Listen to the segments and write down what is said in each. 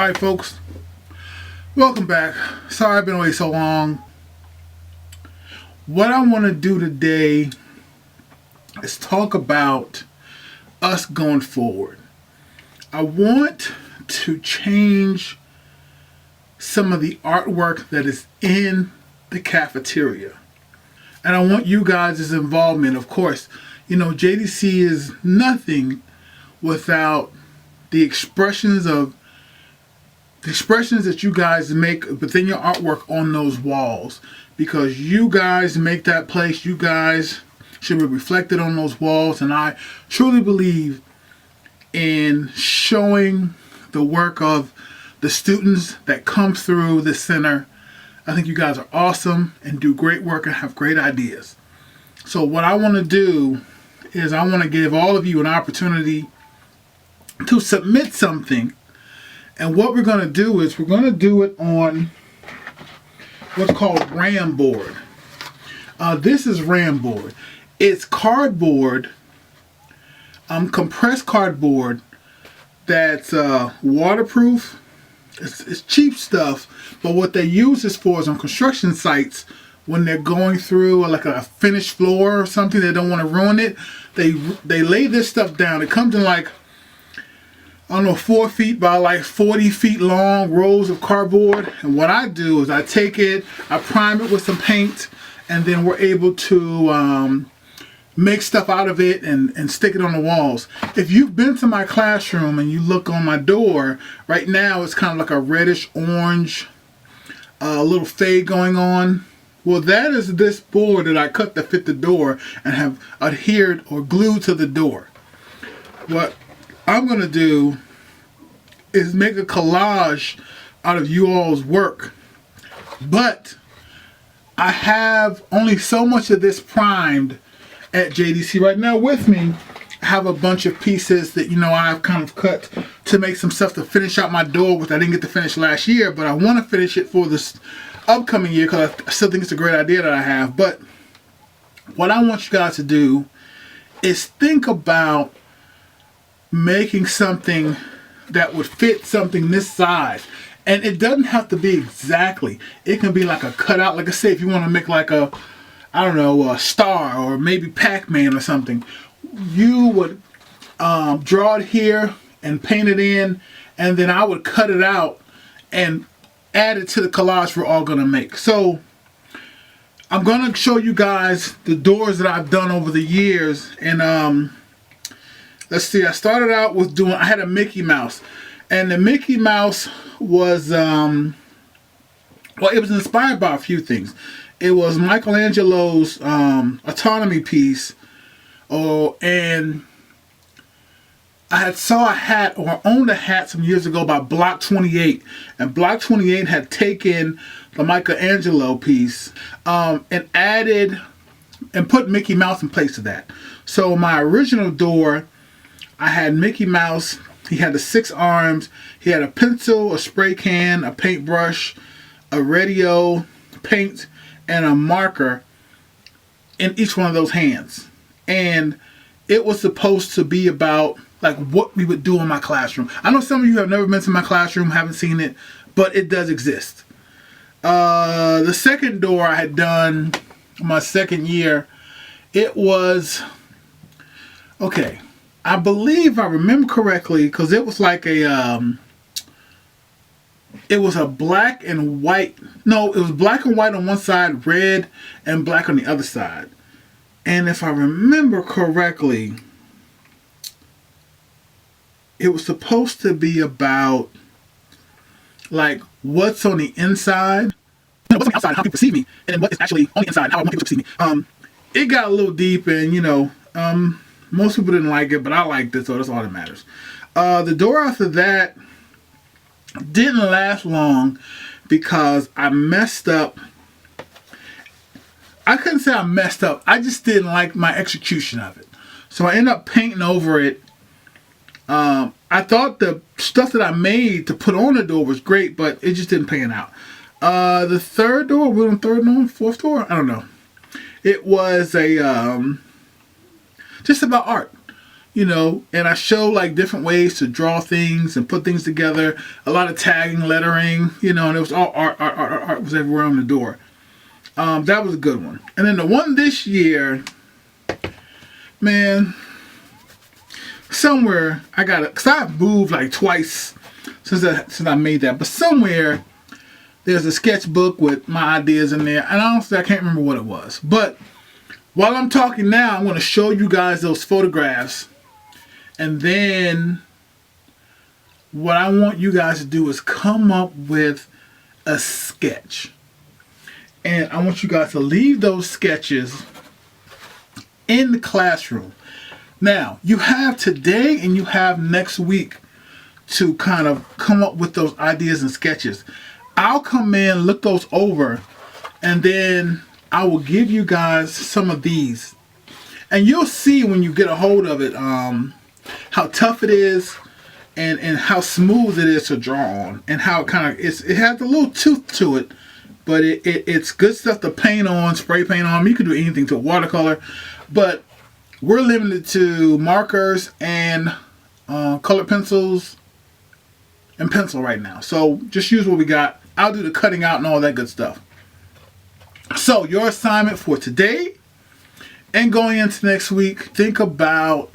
Alright folks, welcome back. Sorry I've been away so long. What I want to do today is talk about us going forward. I want to change some of the artwork that is in the cafeteria. And I want you guys' involvement. Of course, you know, JDC is nothing without the expressions that you guys make within your artwork on those walls, because you guys make that place. You guys should be reflected on those walls, and I truly believe in showing the work of the students that come through the center. I think you guys are awesome and do great work and have great ideas. So what I want to do is I want to give all of you an opportunity to submit something. And what we're going to do is we're going to do it on what's called RAM board. This is RAM board. It's cardboard, compressed cardboard that's waterproof. It's cheap stuff, but what they use this for is on construction sites when they're going through like a finished floor or something. They don't want to ruin it. They lay this stuff down. It comes in like, I don't know, 4 feet by like 40 feet long rolls of cardboard. And what I do is I take it, I prime it with some paint, and then we're able to make stuff out of it and stick it on the walls. If you've been to my classroom and you look on my door, right now it's kind of like a reddish orange, little fade going on. Well, that is this board that I cut to fit the door and have adhered or glued to the door. What I'm going to do is make a collage out of you all's work. But I have only so much of this primed at JDC. Right now with me, I have a bunch of pieces that, you know, I've kind of cut to make some stuff to finish out my door, which I didn't get to finish last year, but I want to finish it for this upcoming year because I still think it's a great idea that I have. But what I want you guys to do is think about making something that would fit something this size. And it doesn't have to be exactly. It can be like a cutout. Like I say, if you want to make like a, I don't know, a star or maybe Pac-Man or something, you would draw it here and paint it in, and then I would cut it out and add it to the collage we're all going to make. So I'm going to show you guys the doors that I've done over the years. And let's see, I started out with I had a Mickey Mouse. And the Mickey Mouse was, well, it was inspired by a few things. It was Michelangelo's Autonomy piece. And I saw a hat, or owned a hat some years ago by Block 28. And Block 28 had taken the Michelangelo piece and added and put Mickey Mouse in place of that. So my original door, I had Mickey Mouse. He had the 6 arms. He had a pencil, a spray can, a paintbrush, a radio, paint, and a marker in each one of those hands. And it was supposed to be about like what we would do in my classroom. I know some of you have never been to my classroom, haven't seen it, but it does exist. The second door I had done my second year, it was, okay, I believe I remember correctly, because it was like a, it was a black and white, no, it was black and white on one side, red and black on the other side. And if I remember correctly, it was supposed to be about like what's on the inside, what's on the outside, how people see me, and then what is actually on the inside, how I want people to see me. It got a little deep, and you know, most people didn't like it, but I liked it, so that's all that matters. The door after that didn't last long because I messed up. I couldn't say I messed up. I just didn't like my execution of it. So I ended up painting over it. I thought the stuff that I made to put on the door was great, but it just didn't pan out. The third door, we're on third door, fourth door? I don't know. It was a just about art. and I show like different ways to draw things and put things together. A lot of tagging, lettering, and it was all art was everywhere on the door. That was a good one. And then the one this year, man, somewhere I got it, because I've moved like twice since I made that, but somewhere there's a sketchbook with my ideas in there, and honestly I can't remember what it was. But while I'm talking now, I'm going to show you guys those photographs, and then what I want you guys to do is come up with a sketch, and I want you guys to leave those sketches in the classroom. Now, you have today and you have next week to kind of come up with those ideas and sketches. I'll come in, look those over, and then I will give you guys some of these. And you'll see when you get a hold of it how tough it is and how smooth it is to draw on, and how it has a little tooth to it, but it's good stuff to paint on, spray paint on. You can do anything to watercolor, but we're limited to markers and colored pencils and pencil right now. So just use what we got. I'll do the cutting out and all that good stuff. So your assignment for today and going into next week, think about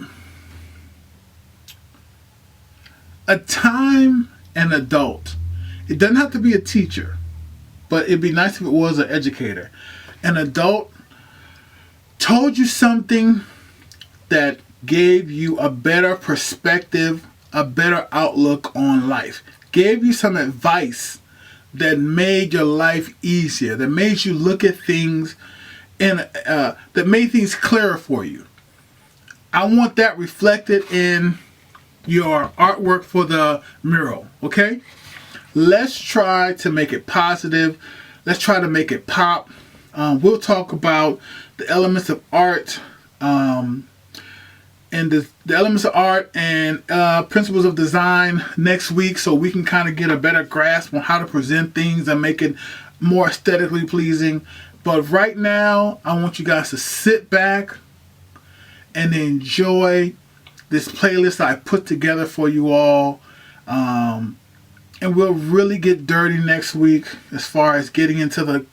a time an adult. It doesn't have to be a teacher, but it'd be nice if it was an educator. An adult told you something that gave you a better perspective, a better outlook on life, gave you some advice that made your life easier, that made you look at things that made things clearer for you. I want that reflected in your artwork for the mural, okay? Let's try to make it positive. Let's try to make it pop. We'll talk about the elements of art, and the elements of art and principles of design next week, so we can kind of get a better grasp on how to present things and make it more aesthetically pleasing. But right now, I want you guys to sit back and enjoy this playlist I put together for you all. And we'll really get dirty next week as far as getting into the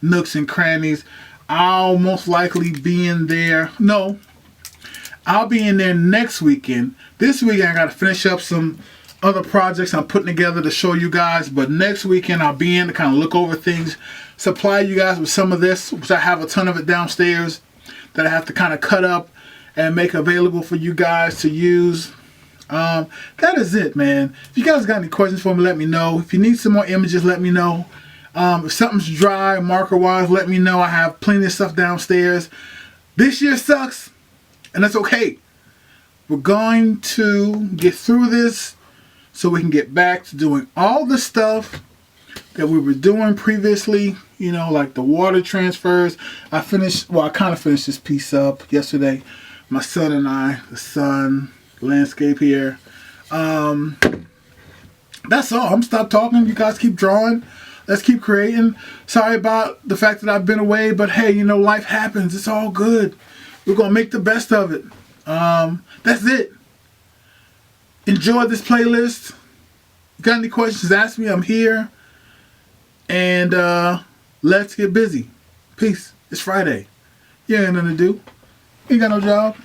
nooks and crannies. I'll most likely be in there. No, I'll be in there next weekend. This weekend I got to finish up some other projects I'm putting together to show you guys. But next weekend I'll be in to kind of look over things, supply you guys with some of this, which I have a ton of it downstairs that I have to kind of cut up and make available for you guys to use. That is it, man. If you guys got any questions for me, let me know. If you need some more images, let me know. If something's dry marker wise, let me know. I have plenty of stuff downstairs. This year sucks, and that's okay. We're going to get through this so we can get back to doing all the stuff that we were doing previously, like the water transfers. I kind of finished this piece up yesterday. My son and I, the sun, landscape here. That's all. I'm stop talking. You guys keep drawing. Let's keep creating. Sorry about the fact that I've been away, but hey, life happens. It's all good. We're going to make the best of it. That's it. Enjoy this playlist. You got any questions, ask me. I'm here. And let's get busy. Peace. It's Friday. You ain't nothing to do. You ain't got no job.